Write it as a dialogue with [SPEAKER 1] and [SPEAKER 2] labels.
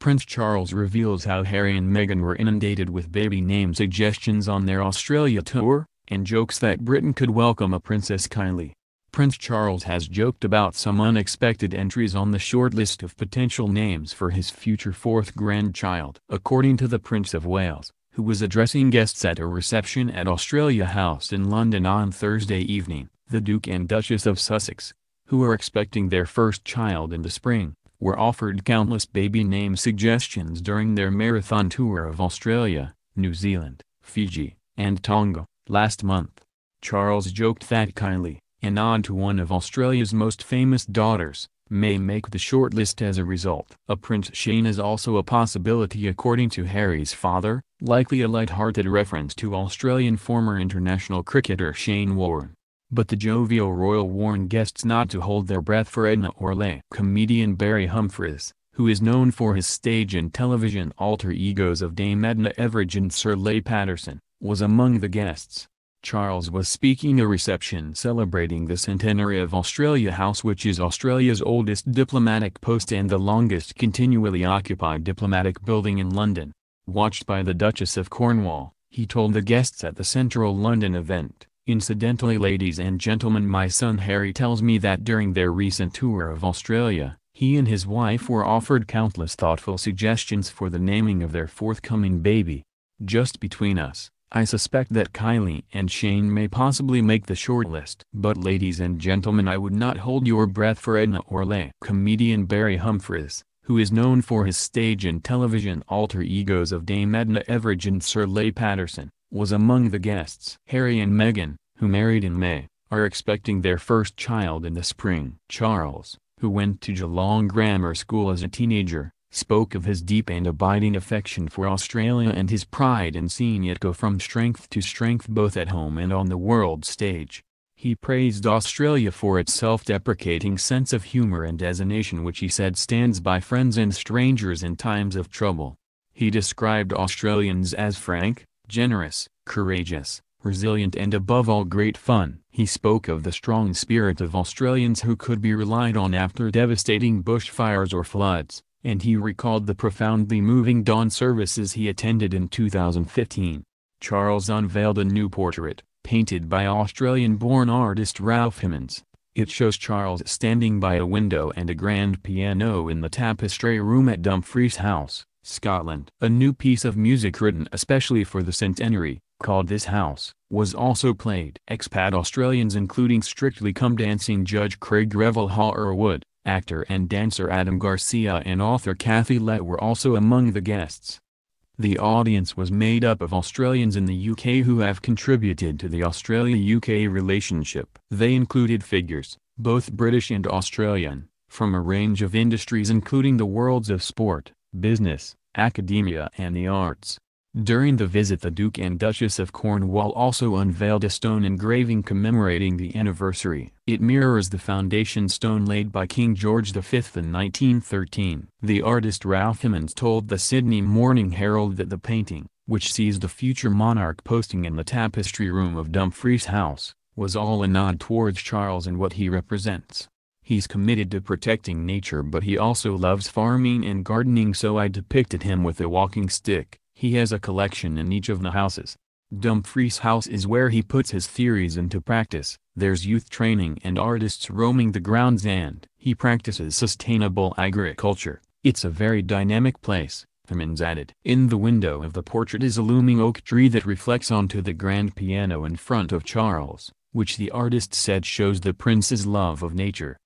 [SPEAKER 1] Prince Charles reveals how Harry and Meghan were inundated with baby name suggestions on their Australia tour, and jokes that Britain could welcome a Princess Kylie. Prince Charles has joked about some unexpected entries on the shortlist of potential names for his future fourth grandchild. According to the Prince of Wales, who was addressing guests at a reception at Australia House in London on Thursday evening, the Duke and Duchess of Sussex, who are expecting their first child in the spring, were offered countless baby name suggestions during their marathon tour of Australia, New Zealand, Fiji, and Tonga, last month. Charles joked that Kylie, a nod to one of Australia's most famous daughters, may make the shortlist as a result. A Prince Shane is also a possibility according to Harry's father, likely a light-hearted reference to Australian former international cricketer Shane Warne. But the jovial royal warned guests not to hold their breath for Edna or Leigh. Comedian Barry Humphries, who is known for his stage and television alter egos of Dame Edna Everage and Sir Leigh Patterson, was among the guests. Charles was speaking at a reception celebrating the centenary of Australia House, which is Australia's oldest diplomatic post and the longest continually occupied diplomatic building in London. Watched by the Duchess of Cornwall, he told the guests at the Central London event, "Incidentally, ladies and gentlemen, my son Harry tells me that during their recent tour of Australia, he and his wife were offered countless thoughtful suggestions for the naming of their forthcoming baby. Just between us, I suspect that Kylie and Shane may possibly make the shortlist. But ladies and gentlemen, I would not hold your breath for Edna or Leigh." Comedian Barry Humphries, who is known for his stage and television alter egos of Dame Edna Everage and Sir Leigh Patterson, was among the guests. Harry and Meghan, who married in May, are expecting their first child in the spring. Charles, who went to Geelong Grammar School as a teenager, spoke of his deep and abiding affection for Australia and his pride in seeing it go from strength to strength both at home and on the world stage. He praised Australia for its self-deprecating sense of humor and as a nation which he said stands by friends and strangers in times of trouble. He described Australians as frank, generous, courageous, resilient and above all great fun. He spoke of the strong spirit of Australians who could be relied on after devastating bushfires or floods, and he recalled the profoundly moving dawn services he attended in 2015. Charles unveiled a new portrait, painted by Australian-born artist Ralph Hemmings. It shows Charles standing by a window and a grand piano in the Tapestry Room at Dumfries House, Scotland. A new piece of music written especially for the centenary, called This House, was also played. Expat Australians including Strictly Come Dancing judge Craig Revel Hall-Wood, actor and dancer Adam Garcia and author Kathy Lett were also among the guests. The audience was made up of Australians in the UK who have contributed to the Australia-UK relationship. They included figures, both British and Australian, from a range of industries including the worlds of sport, business, academia and the arts. During the visit, the Duke and Duchess of Cornwall also unveiled a stone engraving commemorating the anniversary. It mirrors the foundation stone laid by King George V in 1913. The artist Ralph Hemmings told the Sydney Morning Herald that the painting, which sees the future monarch posting in the Tapestry Room of Dumfries House, was all a nod towards Charles and what he represents. He's committed to protecting nature, but he also loves farming and gardening, so I depicted him with a walking stick. He has a collection in each of the houses. Dumfries House is where he puts his theories into practice. There's youth training and artists roaming the grounds, and he practices sustainable agriculture. It's a very dynamic place, Hemmings added. In the window of the portrait is a looming oak tree that reflects onto the grand piano in front of Charles, which the artist said shows the prince's love of nature.